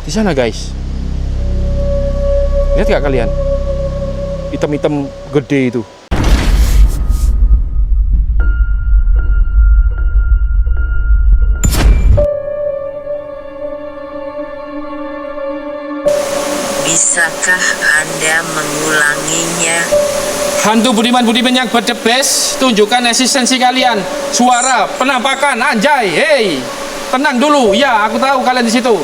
Di sana guys. Lihat gak kalian? Hitam-hitam gede itu. Bisakah Anda mengulanginya? Hantu Budiman yang the best, tunjukkan eksistensi kalian. Suara, penampakan, anjay, hey. Tenang dulu, ya aku tahu kalian di situ.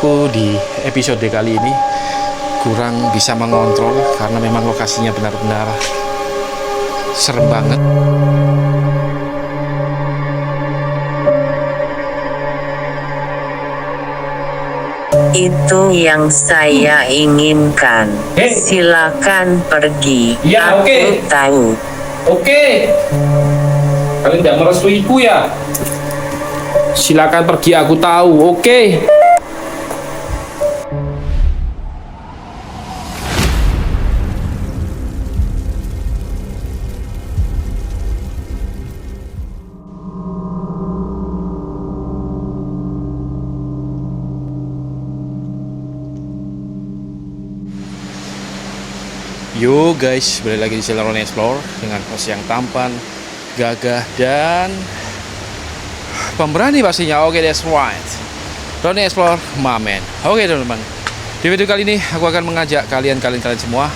Aku di episode kali ini kurang bisa mengontrol karena memang lokasinya benar-benar serem banget. Itu yang saya inginkan. Hei. Silakan pergi. Ya, Aku oke. tahu. Oke. Kalian tidak merestuiku ya? Silakan pergi, aku tahu. Oke. Yo guys, balik lagi di channel Ronnie Explore dengan host yang tampan, gagah, dan pemberani pastinya. Oke, that's right. Ronnie Explore, my man. Oke teman-teman, di video kali ini aku akan mengajak kalian semua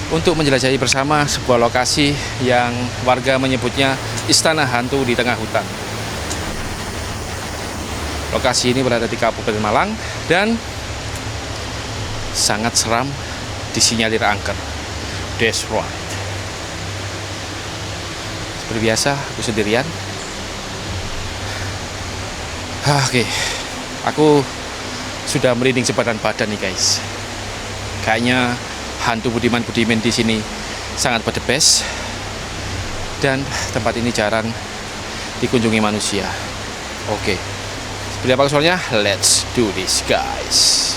untuk menjelajahi bersama sebuah lokasi yang warga menyebutnya Istana Hantu di Tengah Hutan. Lokasi ini berada di Kabupaten Malang dan sangat seram, disinyalir angker. That's right. Seperti biasa, aku sendirian. Oke. Aku sudah merinding sebadan badan nih guys. Kayaknya hantu Budiman di sini sangat the best. Dan tempat ini jarang dikunjungi manusia. Oke. Seperti apa soalnya? Let's do this guys.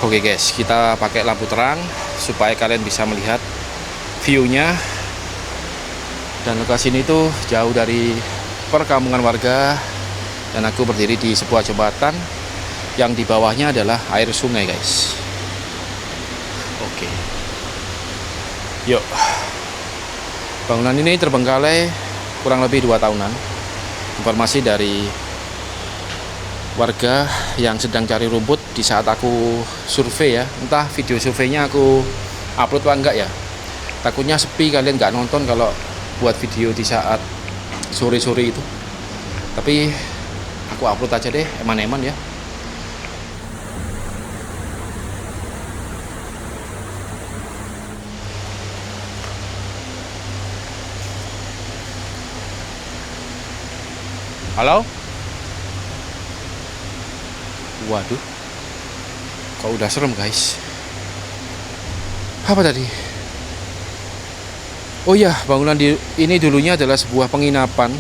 Oke guys, kita pakai lampu terang supaya kalian bisa melihat view-nya. Dan lokasi ini tuh jauh dari perkampungan warga. Dan aku berdiri di sebuah jembatan yang di bawahnya adalah air sungai guys. Oke. Yuk. Bangunan ini terbengkalai kurang lebih 2 tahunan. Informasi dari warga yang sedang cari rumput di saat aku survei ya. Entah video surveinya aku upload apa enggak ya. Takutnya sepi, kalian nggak nonton kalau buat video di saat sore-sore itu. Tapi aku upload aja deh, eman-eman ya. Halo? Waduh, kok udah serem guys. Apa tadi? Oh iya, bangunan ini dulunya adalah sebuah penginapan.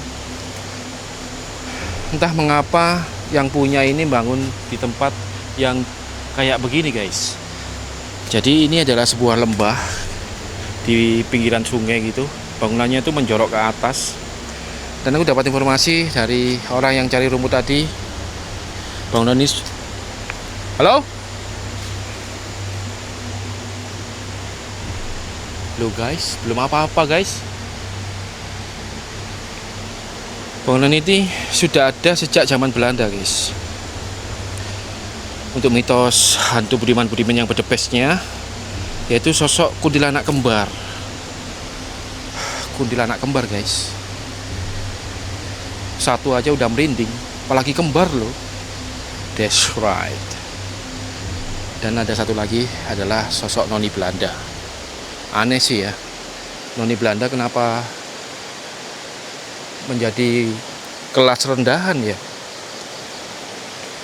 Entah mengapa yang punya ini bangun di tempat yang kayak begini guys. Jadi ini adalah sebuah lembah di pinggiran sungai gitu. Bangunannya itu menjorok ke atas. Dan aku dapat informasi dari orang yang cari rumput tadi, bangunan ini. Halo? Loh guys, belum apa-apa guys. Bangunan ini sudah ada sejak zaman Belanda guys. Untuk mitos hantu Budiman yang the bestnya, yaitu sosok kuntilanak kembar. Kuntilanak kembar guys. Satu aja udah merinding, apalagi kembar loh. That's right. Dan ada satu lagi adalah sosok noni Belanda. Aneh sih ya, noni Belanda kenapa menjadi kelas rendahan ya,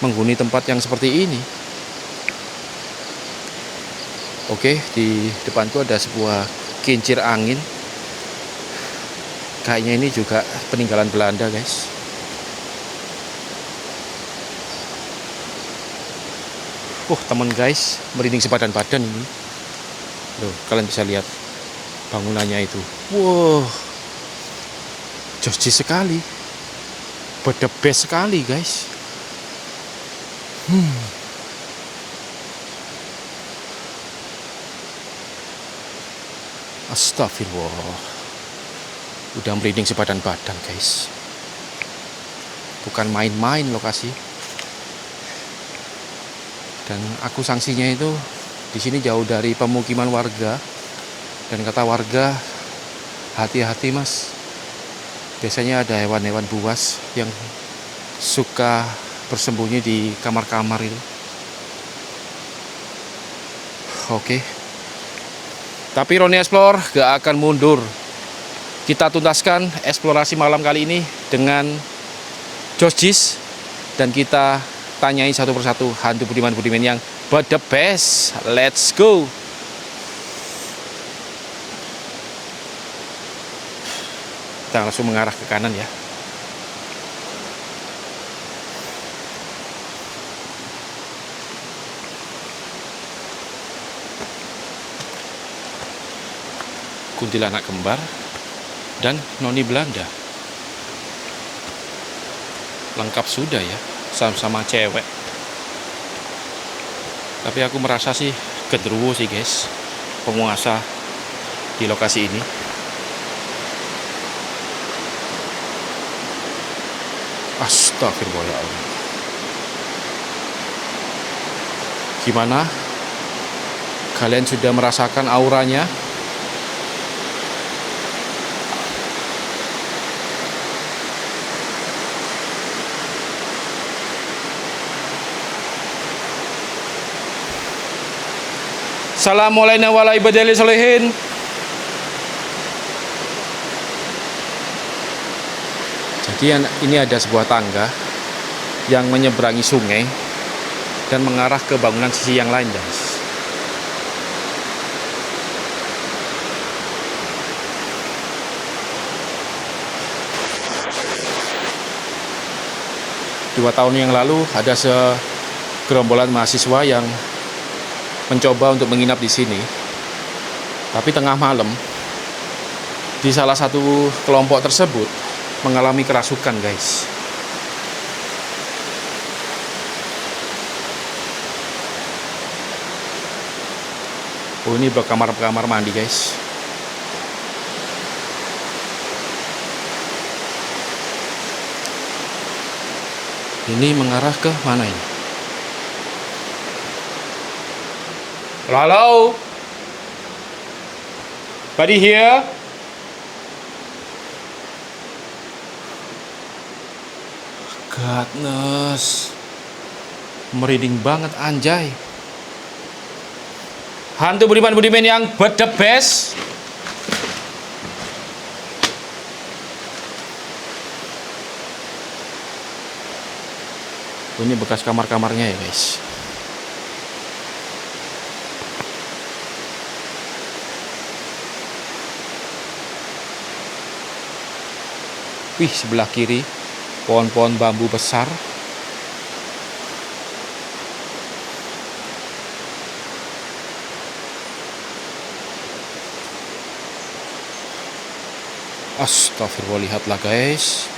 menghuni tempat yang seperti ini. Oke, di depanku ada sebuah kincir angin. Kayaknya ini juga peninggalan Belanda guys. Teman guys, merinding sebadan badan ini. Loh, kalian bisa lihat bangunannya itu. Wow, jauh sekali, the best sekali guys. Astagfirullah, udah merinding sebadan badan guys. Bukan main-main lokasi. Dan aku sanksinya itu di sini jauh dari pemukiman warga. Dan kata warga, hati-hati mas. Biasanya ada hewan-hewan buas yang suka bersembunyi di kamar-kamar itu. Oke. Tapi Roni Explore gak akan mundur. Kita tuntaskan eksplorasi malam kali ini dengan Jojis. Dan kita tanyai satu persatu hantu budiman-budiman yang the best. Let's go. Kita langsung mengarah ke kanan ya. Kuntilanak kembar dan noni Belanda. Lengkap sudah ya, sama-sama cewek. Tapi aku merasa sih genderuwo sih guys, penguasa di lokasi ini. Astagfirullahaladzim. Gimana? Kalian sudah merasakan auranya? Assalamualaikum warahmatullahi wabarakatuh. Jadi ini ada sebuah tangga yang menyeberangi sungai dan mengarah ke bangunan sisi yang lain guys. Dua tahun yang lalu ada segerombolan mahasiswa yang mencoba untuk menginap di sini. Tapi tengah malam di salah satu kelompok tersebut mengalami kerasukan guys. Oh, ini kamar mandi guys. Ini mengarah ke mana ini? Halo? Buddy here? Godness, merinding banget anjay. Hantu budiman-budiman yang the best. Ini bekas kamar-kamarnya ya guys. Wih, sebelah kiri pohon-pohon bambu besar. Astagfirullah, lihatlah guys.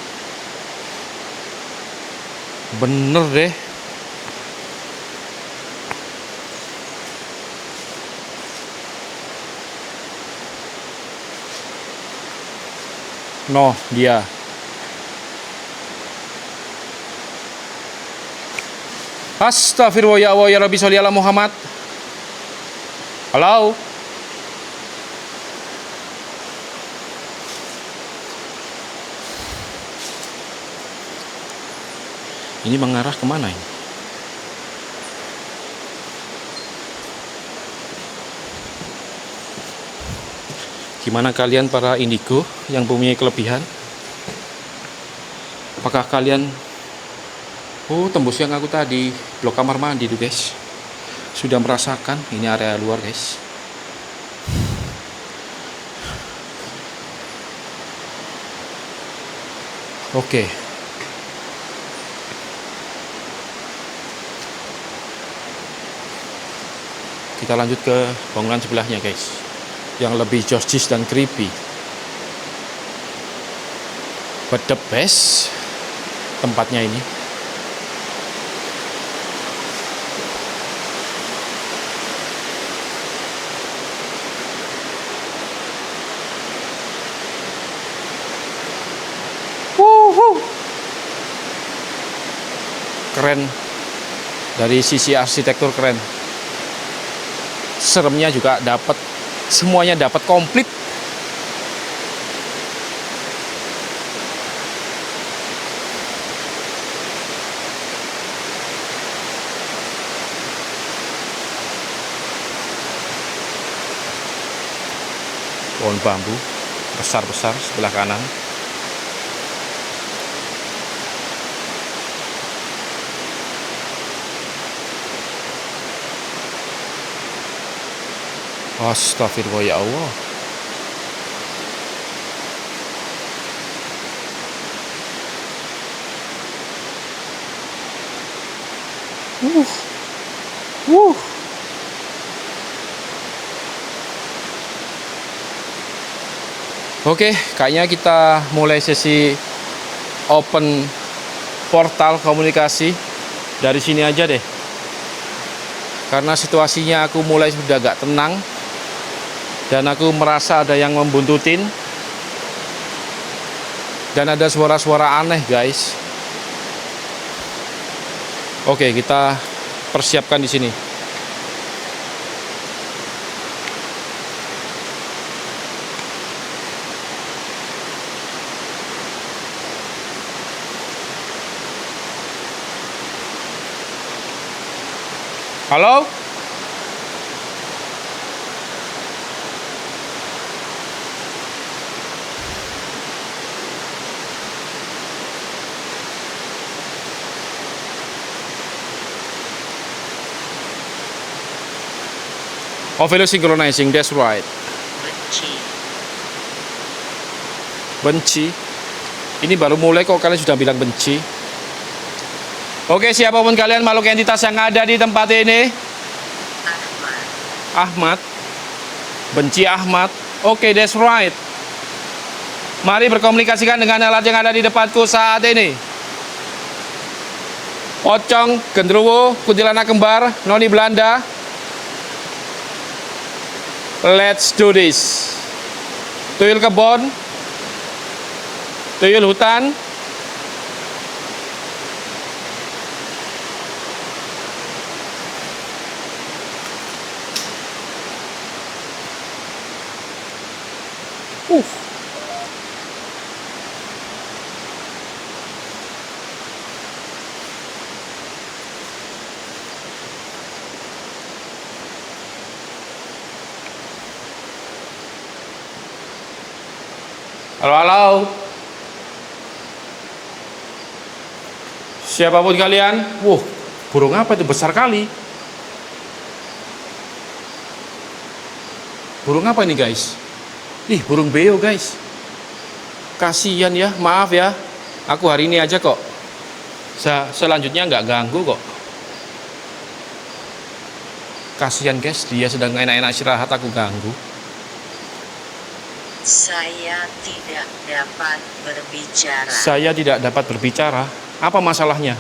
Bener deh. No, dia. Astagfirullah, ya Allah, ya Rabbi sholli ala Muhammad. Halo? Ini mengarah kemana ini? Gimana kalian para indigo yang punya kelebihan? Apakah kalian tembus yang aku tadi blok kamar mandi tuh guys, sudah merasakan ini area luar guys. Oke. Kita lanjut ke bangunan sebelahnya guys, yang lebih josjis dan creepy. But the best tempatnya ini. Keren, dari sisi arsitektur keren, seremnya juga dapat, semuanya dapat komplit. Pohon bambu besar-besar sebelah kanan. Astagfirullah ya Allah. Uh. Oke, kayaknya kita mulai sesi open portal komunikasi dari sini aja deh. Karena situasinya aku mulai sudah agak tenang. Dan aku merasa ada yang membuntutin. Dan ada suara-suara aneh guys. Oke, kita persiapkan di sini. Halo? Oh, value synchronizing, that's right. Benci. Ini baru mulai kok kalian sudah bilang benci. Oke, siapapun kalian, makhluk entitas yang ada di tempat ini. Ahmad. Benci Ahmad. Oke, that's right. Mari berkomunikasikan dengan alat yang ada di depanku saat ini. Pocong, genderuwo, kuntilanak kembar, noni Belanda. Let's do this. Tuyul kebon, tuyul hutan, Halo, halo. Siapapun kalian. Burung apa itu besar kali? Burung apa ini guys? Ih, burung beo guys. Kasihan ya, maaf ya. Aku hari ini aja kok. Selanjutnya nggak ganggu kok. Kasihan guys, dia sedang enak-enak istirahat, aku ganggu. Saya tidak dapat berbicara. Saya tidak dapat berbicara. Apa masalahnya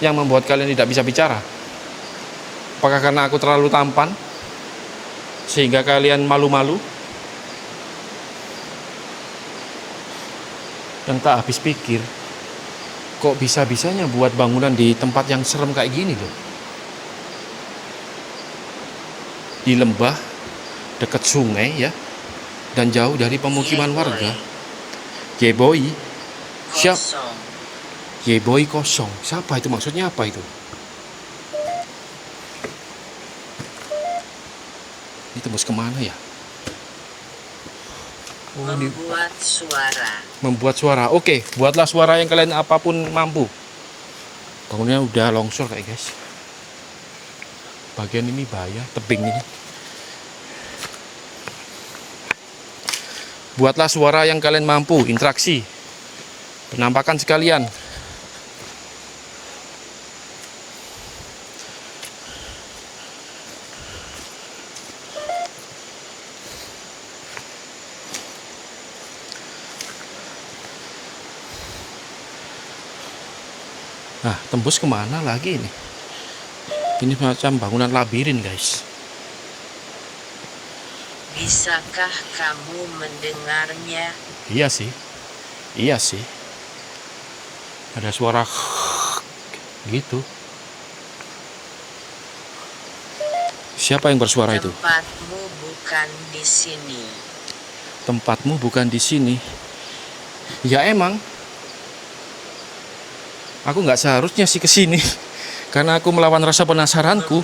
yang membuat kalian tidak bisa bicara? Apakah karena aku terlalu tampan sehingga kalian malu-malu? Dan tak habis pikir, kok bisa-bisanya buat bangunan di tempat yang serem kayak gini loh. Di lembah, dekat sungai ya. Dan jauh dari pemukiman warga. Yeboy. Siap. Yeboy kosong. Siapa itu, maksudnya apa itu? Ini tembus kemana ya? Membuat suara. Membuat suara. Oke, buatlah suara yang kalian apapun mampu. Bangunannya udah longsor kayak guys. Bagian ini bahaya, tebing ini. Buatlah suara yang kalian mampu, interaksi, penampakan sekalian. Nah, tembus kemana lagi ini? Ini macam bangunan labirin, guys. Bisakah kamu mendengarnya? Iya sih. Iya sih. Ada suara gitu. Siapa yang bersuara itu? Tempatmu bukan di sini. Tempatmu bukan di sini. Ya emang. Aku nggak seharusnya sih ke sini. Karena aku melawan rasa penasaranku.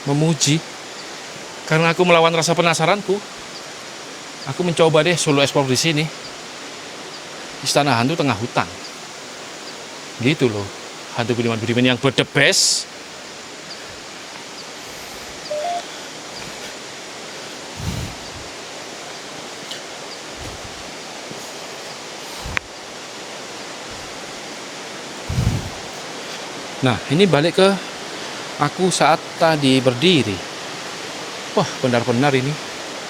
Memuji. Karena aku melawan rasa penasaranku. Aku mencoba deh solo explore di sini. Istana hantu tengah hutan. Gitu loh. Hantu Budiman yang the best. Nah, ini balik ke aku saat tadi berdiri. Wah, benar-benar ini.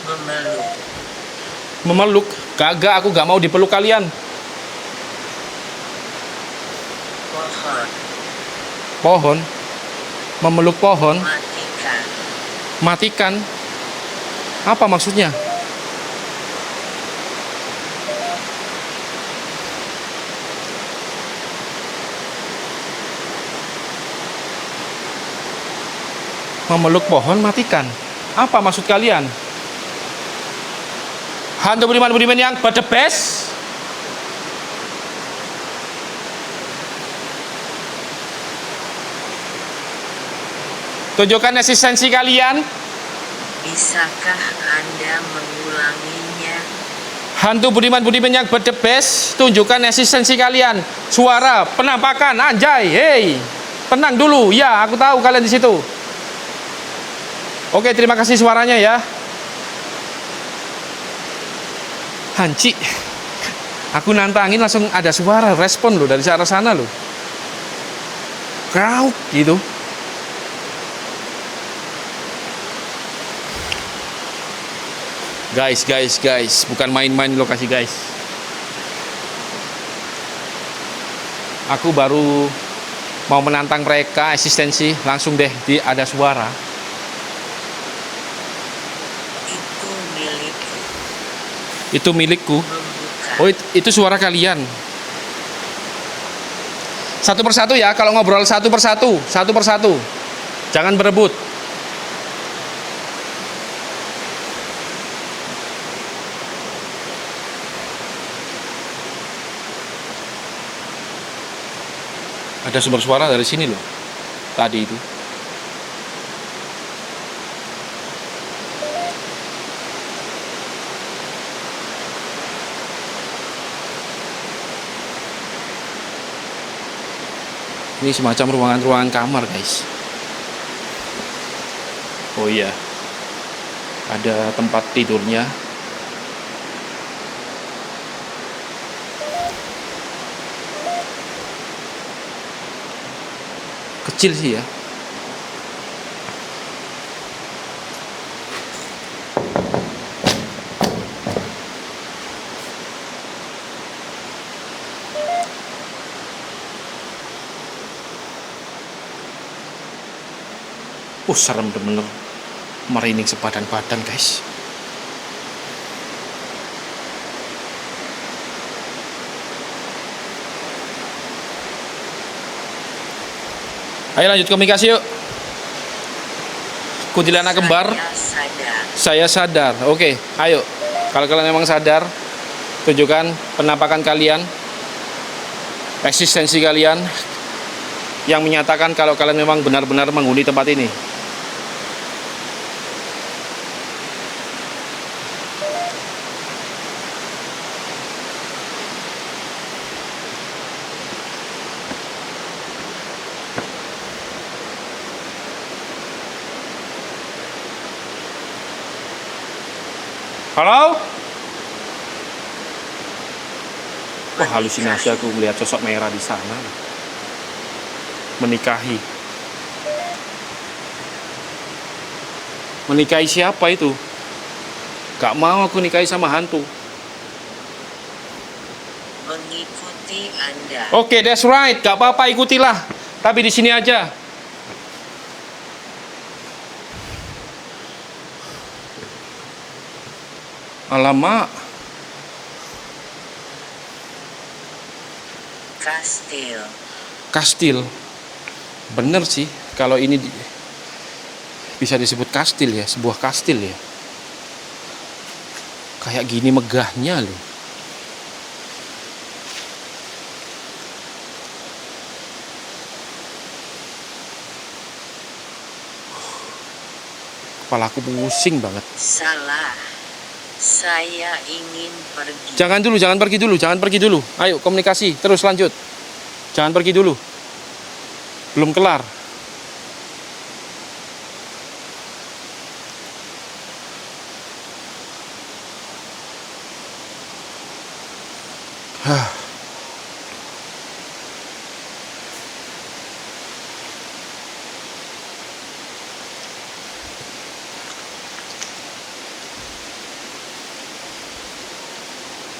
Memeluk. Memeluk? Kagak, aku gak mau dipeluk kalian. Pohon. Pohon? Memeluk pohon? Matikan. Matikan? Apa maksudnya? Memeluk pohon matikan. Apa maksud kalian? Hantu Budiman yang the best. Tunjukkan eksistensi kalian. Bisakah Anda mengulanginya? Hantu Budiman yang the best. Tunjukkan eksistensi kalian. Suara, penampakan, anjay, hey. Tenang dulu, ya aku tahu kalian di situ. Oke, terima kasih suaranya ya. Hanci. Aku nantangin langsung ada suara respon loh dari arah sana loh. Krauk gitu. Guys, bukan main-main lokasi guys. Aku baru mau menantang mereka eksistensi, langsung deh ada suara. Itu milikku. Oh, itu suara kalian. Satu persatu ya, kalau ngobrol satu persatu. Jangan berebut. Ada sumber suara dari sini loh. Tadi itu. Ini semacam ruangan-ruangan kamar guys. Oh iya, ada tempat tidurnya. Kecil sih ya. Serem bener, merinding sepadan badan guys. Ayo lanjut komunikasi yuk. Kuntilanak kembar. Saya sadar. Oke, ayo. Kalau kalian memang sadar, tunjukkan penampakan kalian, eksistensi kalian, yang menyatakan kalau kalian memang benar-benar menghuni tempat ini. Halo? Wah, halusinasi aku melihat sosok merah di sana. Menikahi. Menikahi siapa itu? Gak mau aku nikahi sama hantu. Mengikuti ikuti Anda. Oke, that's right. Gak apa-apa, ikutilah. Tapi di sini aja. Alamak. Kastil. Bener sih. Kalau ini bisa disebut kastil ya. Sebuah kastil ya. Kayak gini megahnya loh. Kepalaku pusing banget. Salah. Saya ingin pergi. Jangan pergi dulu. Ayo komunikasi, terus lanjut. Jangan pergi dulu. Belum kelar.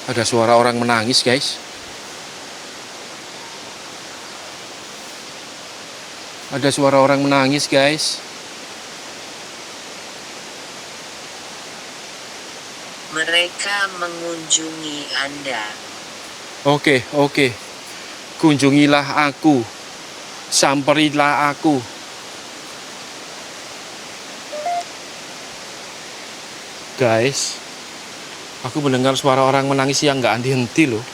Ada suara orang menangis, guys. Ada suara orang menangis, guys. Mereka mengunjungi Anda. Oke. Kunjungilah aku. Samperilah aku. Guys, aku mendengar suara orang menangis yang gak henti-henti loh.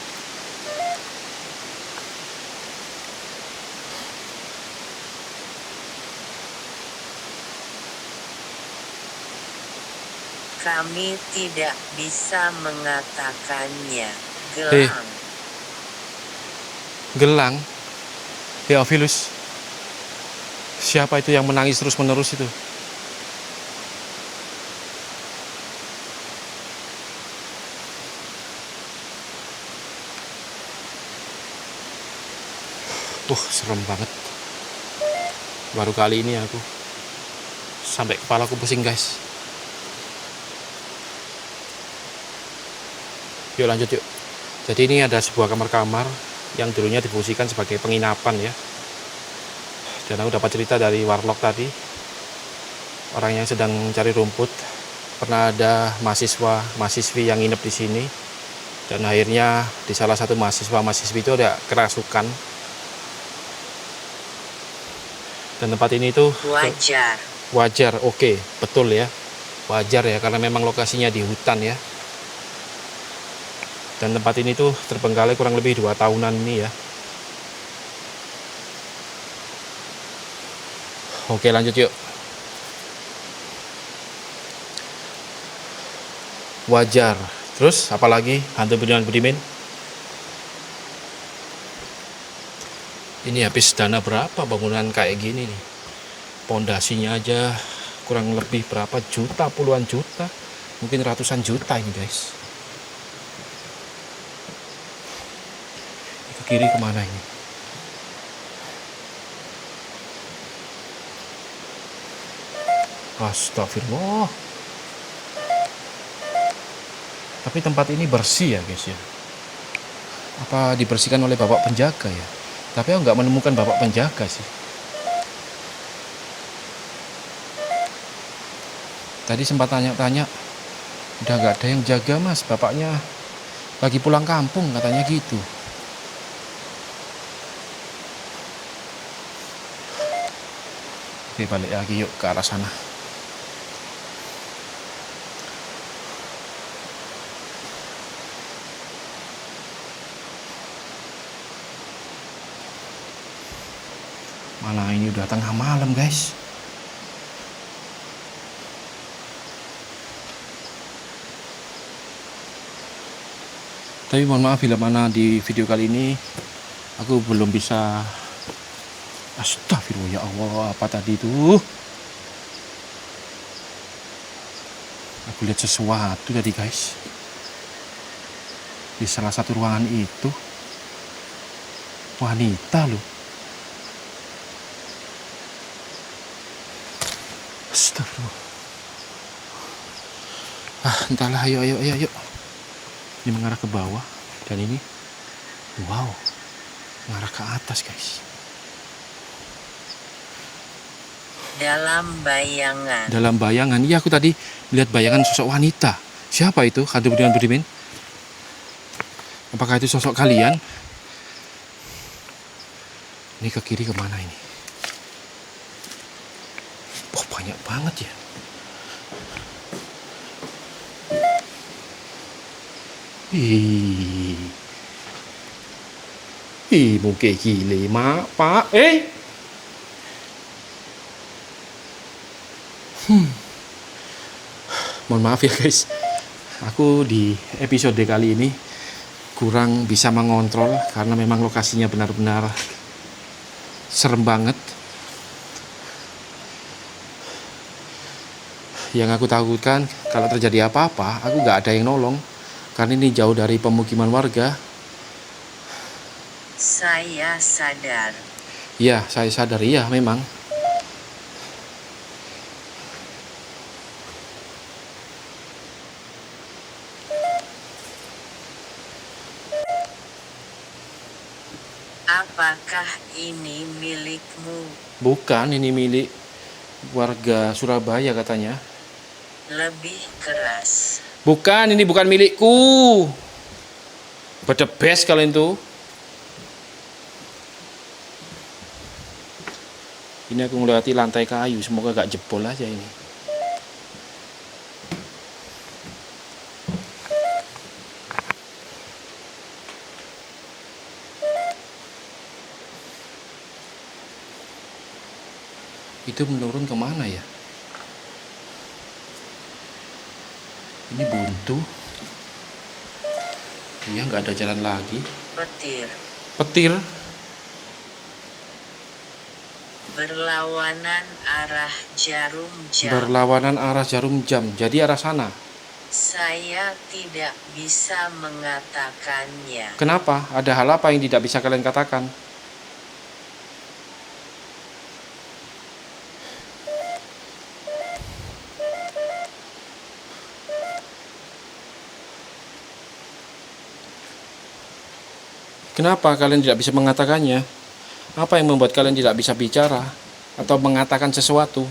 Kami tidak bisa mengatakannya. Gelang. Gelang? Theophilus. Siapa itu yang menangis terus-menerus itu? Serem banget. Baru kali ini aku sampai kepalaku pusing, guys. Yuk lanjut yuk. Jadi ini ada sebuah kamar-kamar yang dulunya difungsikan sebagai penginapan ya. Dan aku dapat cerita dari warlock tadi, orang yang sedang mencari rumput, pernah ada mahasiswi yang nginep di sini, dan akhirnya di salah satu mahasiswi itu ada kerasukan. Dan tempat ini tuh wajar, oke, betul ya, wajar ya, karena memang lokasinya di hutan ya. Dan tempat ini tuh terbengkalai kurang lebih 2 tahunan ini ya. Oke, lanjut yuk. Wajar. Terus apalagi hantu Budiman Budimin? Ini habis dana berapa bangunan kayak gini nih? Pondasinya aja kurang lebih berapa juta, puluhan juta, mungkin ratusan juta ini, guys. Ke kiri kemana ini? Astagfirullah. Tapi tempat ini bersih ya, guys ya. Apa dibersihkan oleh bapak penjaga ya? Tapi aku nggak menemukan bapak penjaga sih. Tadi sempat tanya-tanya, udah nggak ada yang jaga mas, bapaknya lagi pulang kampung katanya gitu. Oke, balik lagi yuk ke arah sana. Mana ini udah tengah malam, guys. Tapi mohon maaf bila mana di video kali ini aku belum bisa. Astagfirullah, ya Allah, apa tadi itu? Aku lihat sesuatu tadi, guys. Di salah satu ruangan itu wanita loh. Astagfirullah. Entahlah, ayo. Ini mengarah ke bawah dan ini, wow. Ngarah ke atas, guys. Dalam bayangan. Dalam bayangan. Iya, aku tadi lihat bayangan sosok wanita. Siapa itu? Hantu budiman. Apakah itu sosok kalian? Ini ke kiri kemana ini? Oh, banyak banget ya. Ih, muka gile, mak, pak, Mohon maaf ya guys, aku di episode kali ini kurang bisa mengontrol karena memang lokasinya benar-benar serem banget. Yang aku takutkan kalau terjadi apa-apa, aku nggak ada yang nolong karena ini jauh dari pemukiman warga. Saya sadar. Ya, saya sadar, iya memang. Apakah ini milikmu? Bukan, ini milik warga Surabaya katanya. Lebih keras. Bukan, ini bukan milikku. The best kalian tuh. Ini aku melewati lantai kayu, semoga gak jebol aja ini. Itu menurun kemana ya? Ini buntu. Iya, nggak ada jalan lagi. Petir. Petir. Berlawanan arah jarum jam. Berlawanan arah jarum jam. Jadi arah sana. Saya tidak bisa mengatakannya. Kenapa? Ada hal apa yang tidak bisa kalian katakan? Kenapa kalian tidak bisa mengatakannya? Apa yang membuat kalian tidak bisa bicara atau mengatakan sesuatu?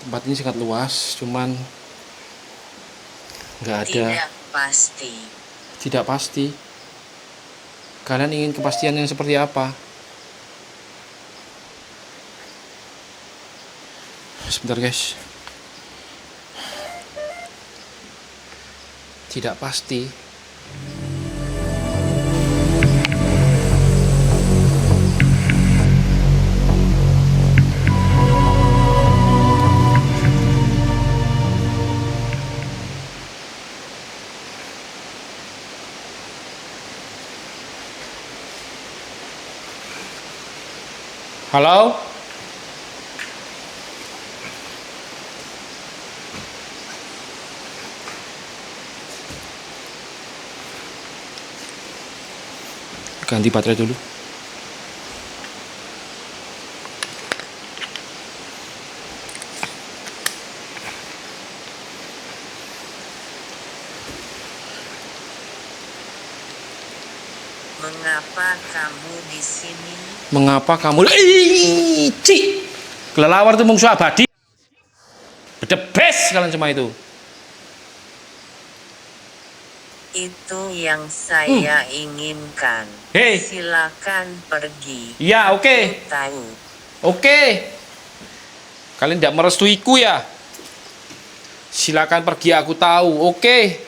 Tempat ini sangat luas, cuman nggak ada. Tidak pasti. Tidak pasti. Kalian ingin kepastian yang seperti apa? Sebentar guys. Tidak pasti. Halo? Ganti baterai dulu. Mengapa kamu di sini? Mengapa kamu Cik! Kelelawar itu musuh abadi. The best kalian semua itu. Itu yang saya inginkan. Hei. Silakan pergi. Ya, oke. Aku tahu. Oke. Kalian tidak merestuiku ya? Silakan pergi, aku tahu. Oke.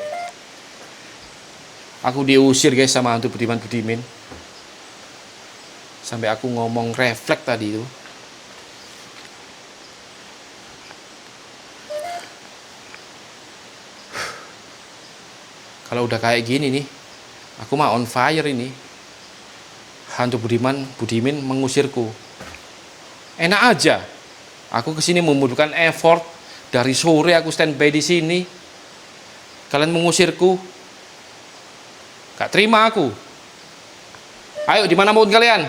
Aku diusir guys sama hantu budiman. Sampai aku ngomong refleks tadi itu. Kalau udah kayak gini nih, aku mah on fire ini. Hantu budiman mengusirku. Enak aja. Aku kesini membutuhkan effort. Dari sore aku standby di sini. Kalian mengusirku. Gak terima aku. Ayo, di mana mau kalian?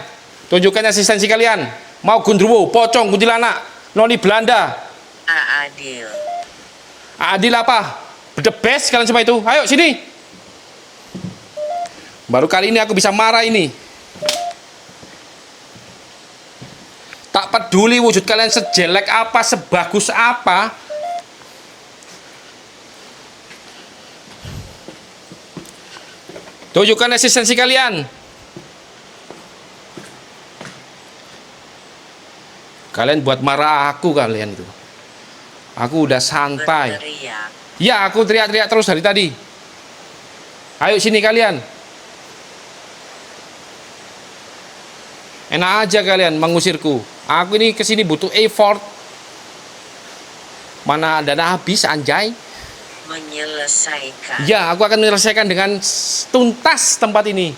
Tunjukkan eksistensi kalian. Mau gundruwo, pocong, kuntilanak, noni Belanda. Adil. Adil apa? The best kalian semua itu. Ayo sini. Baru kali ini aku bisa marah ini. Tak peduli wujud kalian sejelek apa, sebagus apa. Tunjukkan eksistensi kalian. Kalian buat marah aku kalian itu. Aku udah santai. Berteriak. Ya, aku teriak-teriak terus dari tadi. Ayo sini kalian. Enak aja kalian mengusirku. Aku ini kesini butuh effort. Mana dana habis anjay. Menyelesaikan. Ya, aku akan menyelesaikan dengan tuntas tempat ini.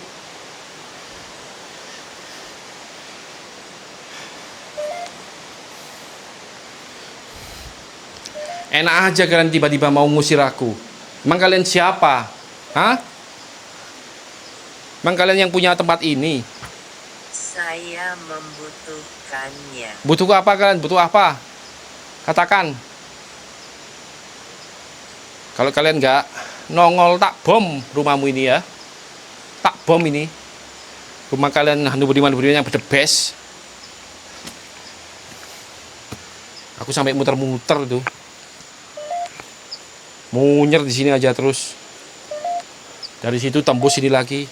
Enak aja kalian tiba-tiba mau ngusir aku. Emang kalian siapa? Hah? Emang kalian yang punya tempat ini? Saya membutuhkannya. Butuh apa kalian? Butuh apa? Katakan. Kalau kalian nggak nongol, tak bom rumahmu ini ya. Tak bom ini. Rumah kalian hantu budiman-budiman yang the best. Aku sampai muter-muter tuh. Munyer di sini aja terus. Dari situ tembus sini lagi.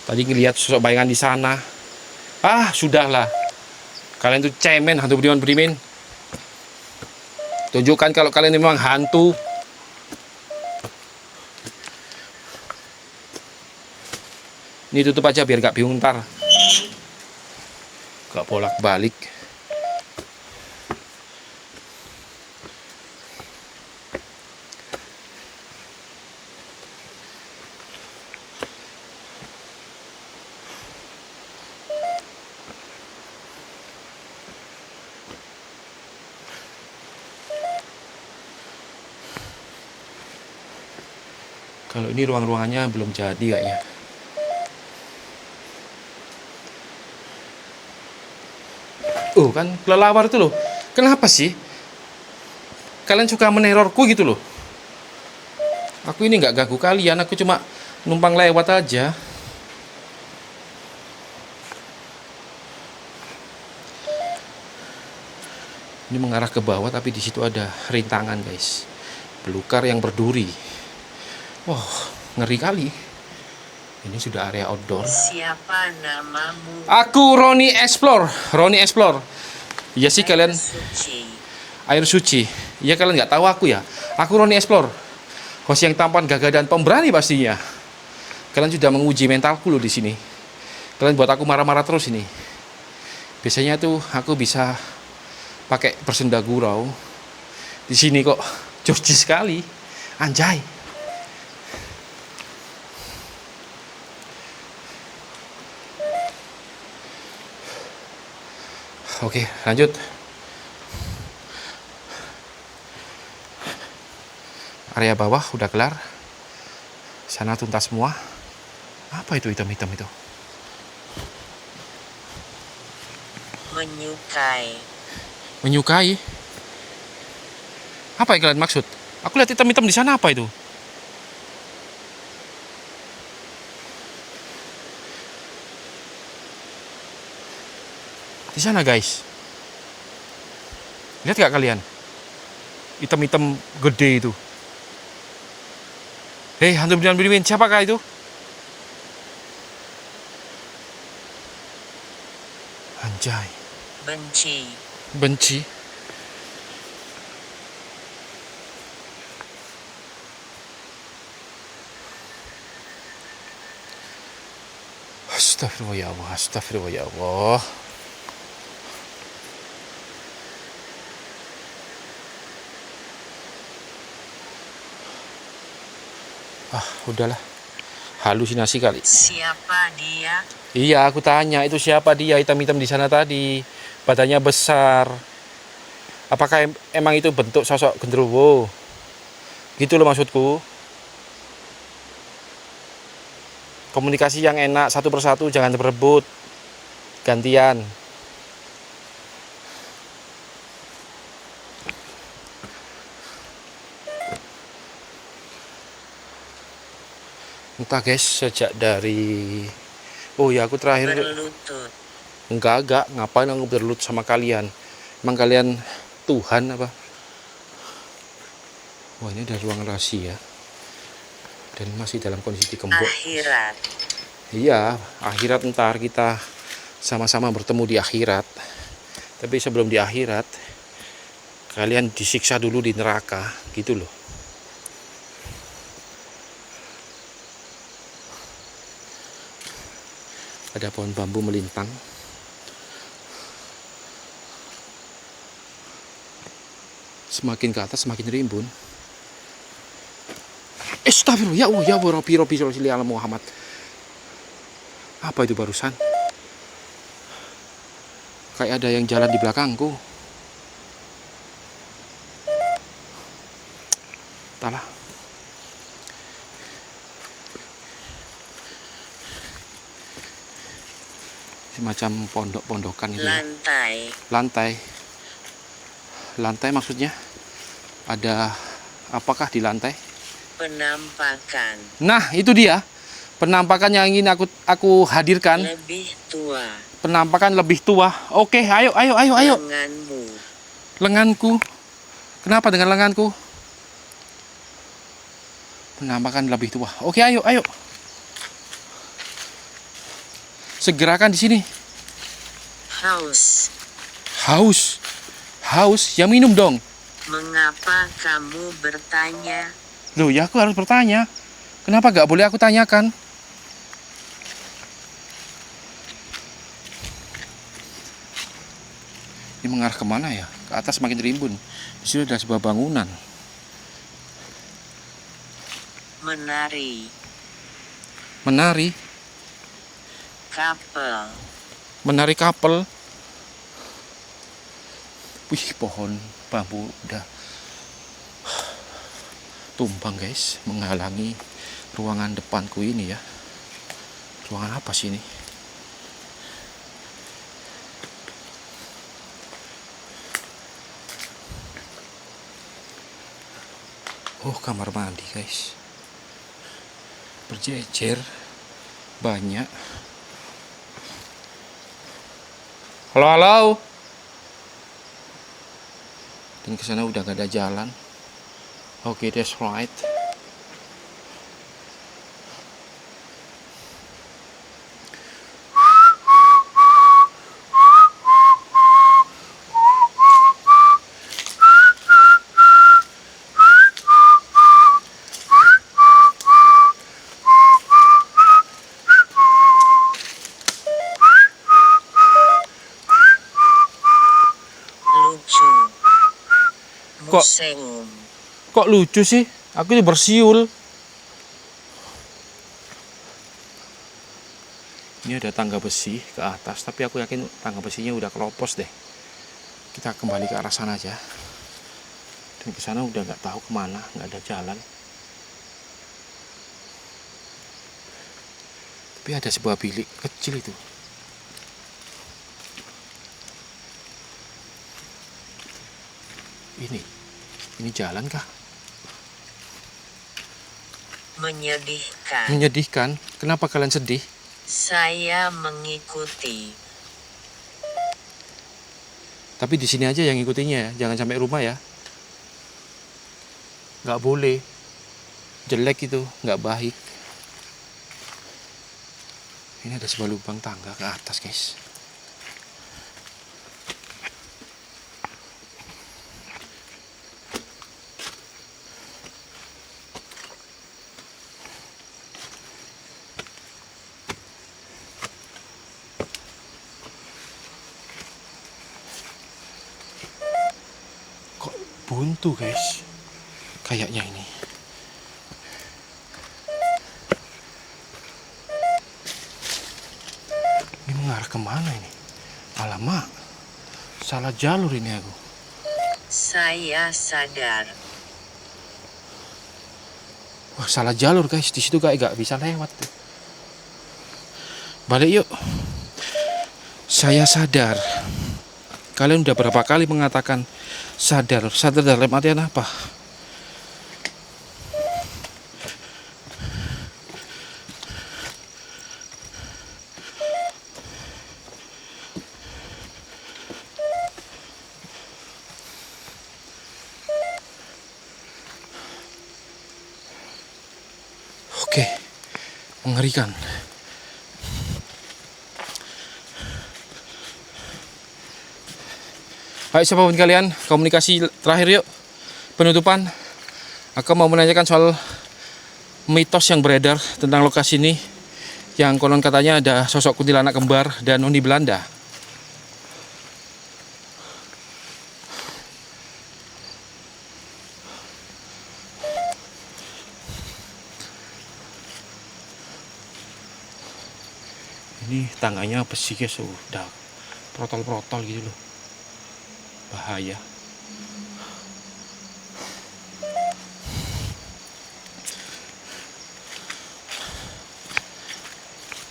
Tadi ngelihat sosok bayangan di sana. Ah, sudahlah. Kalian tuh cemen, hantu budiman-budiman. Tunjukkan kalau kalian memang hantu. Ini tutup aja biar gak bingung ntar. Gak bolak-balik. Kalau ini ruang-ruangannya belum jadi kayaknya. Oh kan kelelawar itu loh. Kenapa sih kalian suka menerorku gitu loh? Aku ini nggak ganggu kalian. Aku cuma numpang lewat aja. Ini mengarah ke bawah tapi di situ ada rintangan guys. Belukar yang berduri. Wah, ngeri kali. Ini sudah area outdoor. Siapa namamu? Aku Roni Explore. Roni Explore. Iya sih kalian. Suci. Air suci. Iya kalian nggak tahu aku ya. Aku Roni Explore. Host yang tampan, gagah dan pemberani pastinya. Kalian sudah menguji mentalku loh di sini. Kalian buat aku marah-marah terus ini. Biasanya tuh aku bisa pakai bersenda gurau. Di sini kok jauji sekali. Anjay. Oke, lanjut. Area bawah udah kelar. Sana tuntas semua. Apa itu hitam-hitam itu? Menyukai. Menyukai? Apa yang kalian maksud? Aku lihat hitam-hitam di sana, apa itu? Di sana guys. Lihat gak kalian? Hitam-hitam gede itu. Hei, hantu budiman-budiman, siapakah itu? Anjay. Benci. Benci. Astagfirullah ya Allah, astagfirullah ya Allah. Ah, udahlah. Halusinasi kali. Siapa dia? Iya, aku tanya itu siapa dia hitam-hitam di sana tadi. Badannya besar. Apakah emang itu bentuk sosok genderuwo? Gitu loh maksudku. Komunikasi yang enak, satu persatu, jangan berebut. Gantian. Entah guys, sejak dari... Oh ya, aku terakhir... Berlutut. Enggak, ngapain aku berlutut sama kalian? Emang kalian Tuhan apa? Wah, ini ada ruang rahasia. Dan masih dalam kondisi dikembok. Akhirat. Iya, akhirat ntar kita sama-sama bertemu di akhirat. Tapi sebelum di akhirat, kalian disiksa dulu di neraka, gitu loh. Ada pohon bambu melintang. Semakin ke atas semakin rimbun. Astagfirullah, ya Allah, ya Allah, Rabbi Sholli ala Muhammad. Apa itu barusan? Kayak ada yang jalan di belakangku. Entahlah. Semacam pondok-pondokan itu. Lantai. Lantai maksudnya? Ada apakah di lantai? Penampakan. Nah, itu dia. Penampakan yang ingin aku hadirkan. Lebih tua. Penampakan lebih tua. Oke, ayo. Lenganmu. Lenganku. Kenapa dengan lenganku? Penampakan lebih tua. Oke, ayo. Segerakan di sini. Haus. Ya minum dong. Mengapa kamu bertanya? Loh, ya aku harus bertanya. Kenapa gak boleh aku tanyakan? Ini mengarah kemana ya? Ke atas makin rimbun. Di sini ada sebuah bangunan. Menari. Menari kapel. Wih, pohon bambu udah tumbang guys, menghalangi ruangan depanku ini ya. Ruangan apa sih ini? Oh, kamar mandi guys. Berjejer banyak. Halo. Dan kesana udah gak ada jalan. Oke, that's right. Lucu. Kok- Museum. Kok lucu sih? Aku ini bersiul. Ini ada tangga besi ke atas, tapi aku yakin tangga besinya udah keropos deh. Kita kembali ke arah sana aja. Dan ke sana udah nggak tahu kemana, nggak ada jalan. Tapi ada sebuah bilik kecil itu. Ini jalan kah? Menyedihkan. Kenapa kalian sedih? Saya mengikuti. Tapi di sini aja yang ngikutinya ya, jangan sampai rumah ya. Nggak boleh. Jelek itu, nggak baik. Ini ada sebuah lubang tangga ke atas guys. Buntu guys, kayaknya ini. Ini mengarah kemana ini? Alamak, salah jalur ini aku. Saya sadar. Wah, salah jalur guys. Di situ kayak gak bisa lewat tuh. Balik yuk. Saya sadar. Kalian udah berapa kali mengatakan sadar? Sadar dalam artian apa? Oke, mengerikan. Ayo siapapun kalian, komunikasi terakhir yuk. Penutupan. Aku mau menanyakan soal mitos yang beredar tentang lokasi ini, yang konon katanya ada sosok kuntilanak kembar dan noni Belanda. Ini tangganya besi guys, udah protol-protol gitu loh. Bahaya.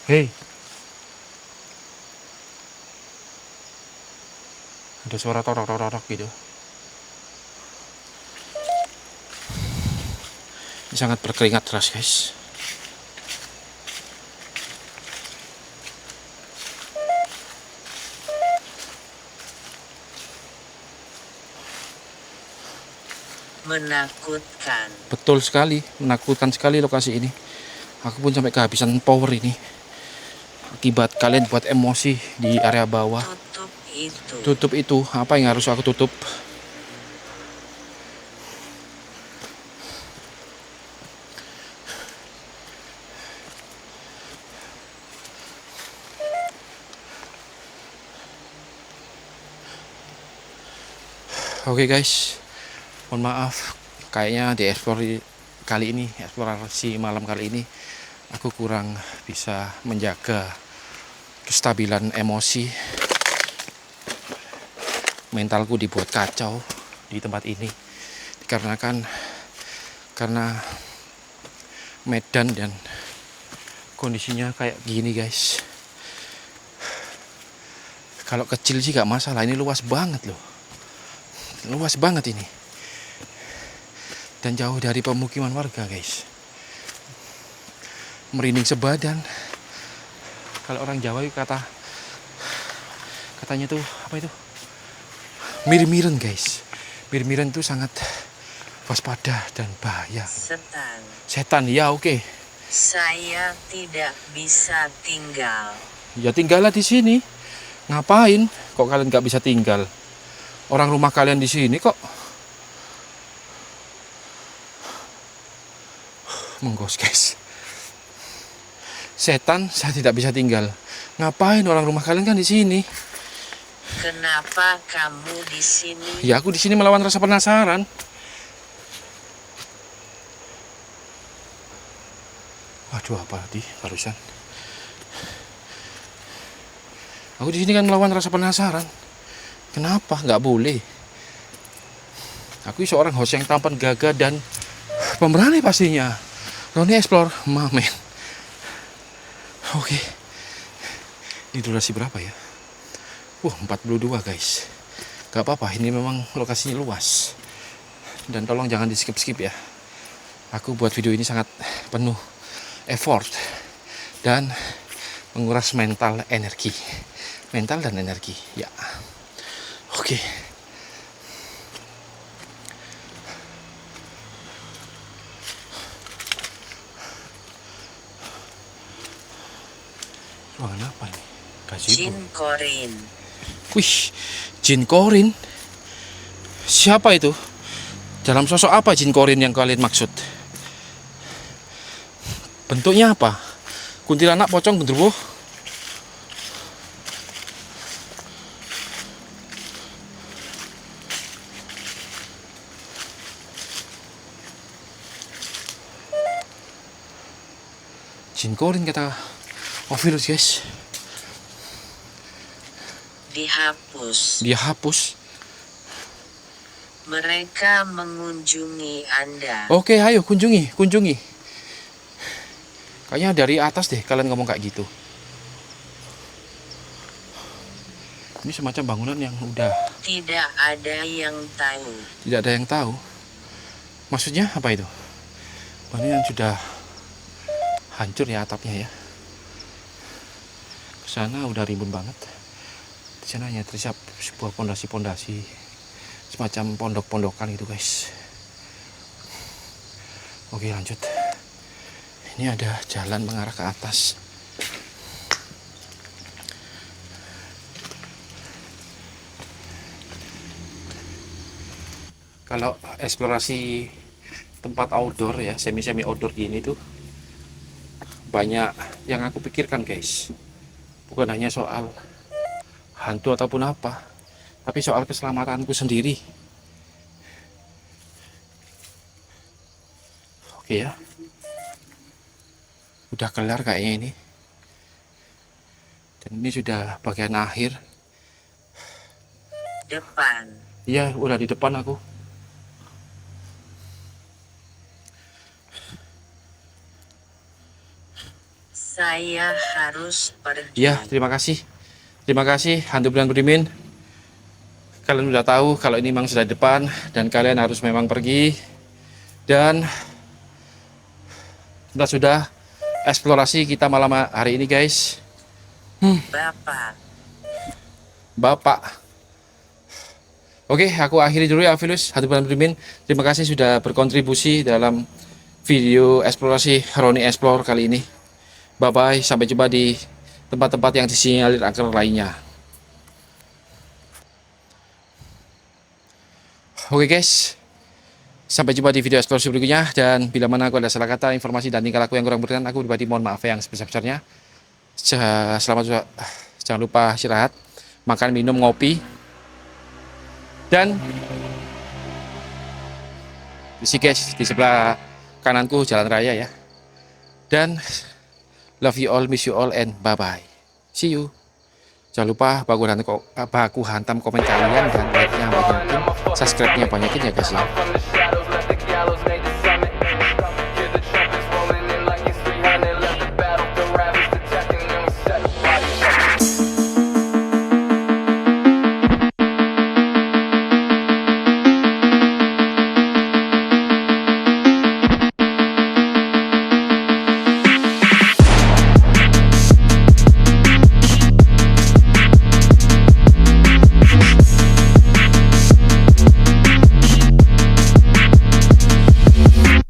Hei, ada suara torok-torok gitu. Ini sangat berkeringat deras guys. Menakutkan. Betul sekali, menakutkan sekali lokasi ini. Aku pun sampai kehabisan power ini. Akibat kalian buat emosi di area bawah. Tutup itu. Tutup itu, apa yang harus aku tutup? Oke guys, mohon maaf, kayaknya di eksplorasi malam kali ini aku kurang bisa menjaga kestabilan emosi. Mentalku dibuat kacau di tempat ini karena medan dan kondisinya kayak gini guys. Kalau kecil sih gak masalah, ini luas banget loh. Luas banget ini. Dan jauh dari pemukiman warga guys. Merinding sebadan. Kalau orang Jawa katanya tuh apa itu? Mir-miren guys. Mir-miren tuh sangat waspada dan bahaya. Setan ya oke. Saya tidak bisa tinggal. Ya tinggallah di sini. Ngapain? Kok kalian nggak bisa tinggal? Orang rumah kalian di sini kok. Menggos guys. Setan, saya tidak bisa tinggal. Ngapain orang rumah kalian kan di sini? Kenapa kamu di sini? Ya aku di sini melawan rasa penasaran. Waduh, apa tadi barusan? Aku di sini kan melawan rasa penasaran. Kenapa? Nggak boleh. Aku seorang host yang tampan, gagah dan pemberani pastinya. Roni Explore, mamen. Oke. Ini durasi berapa ya? 42 guys. Gak apa-apa, ini memang lokasinya luas. Dan tolong jangan di skip-skip ya. Aku buat video ini sangat penuh effort dan menguras mental energi. Mental dan energi, ya. Oke. Ruangan apa ini? Jin Korin. Wih, Jin Korin. Siapa itu? Dalam sosok apa Jin Korin yang kalian maksud? Bentuknya apa? Kuntilanak, pocong, genderuwo? Jin Korin kata Ovilus guys. Dihapus. Mereka mengunjungi Anda. Oke, ayo kunjungi. Kayaknya dari atas deh kalian ngomong kayak gitu. Ini semacam bangunan yang udah Tidak ada yang tahu. tidak ada yang tahu. Maksudnya apa itu? Bangunan yang sudah hancur ya atapnya ya. Kesana udah rimbun banget. Di sana hanya tersisa sebuah pondasi-pondasi semacam pondok-pondokan gitu guys. Oke lanjut. Ini ada jalan mengarah ke atas. Kalau eksplorasi tempat outdoor ya, semi outdoor gini tuh banyak yang aku pikirkan guys. Bukan hanya soal hantu ataupun apa, tapi soal keselamatanku sendiri. Oke ya, udah kelar kayaknya ini, dan ini sudah bagian akhir. Depan. Iya, udah di depan aku. Saya harus pergi. Ya, terima kasih. Terima kasih hantu bulan berimin. Kalian udah tahu kalau ini memang sudah di depan dan kalian harus memang pergi. Dan kita sudah eksplorasi kita malam hari ini guys. Bapak. Oke, aku akhiri dulu ya Filus, hantu bulan berimin. Terima kasih sudah berkontribusi dalam video eksplorasi Roni Explore kali ini. Bye-bye, sampai jumpa di tempat-tempat yang disinyalir angker lainnya. Oke guys, sampai jumpa di video eksplorasi berikutnya. Dan bila mana aku ada salah kata, informasi dan tingkah laku yang kurang berkenan, aku pribadi mohon maaf yang sebesar-besarnya. Selamat, jangan lupa istirahat, makan, minum, ngopi. Dan di sini guys, di sebelah kananku jalan raya ya. Dan love you all, miss you all, and bye-bye. See you. Jangan lupa baku hantam komen kalian dan like-nya banyakin, subscribe-nya banyakin ya guys ya.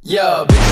Yo, bitch.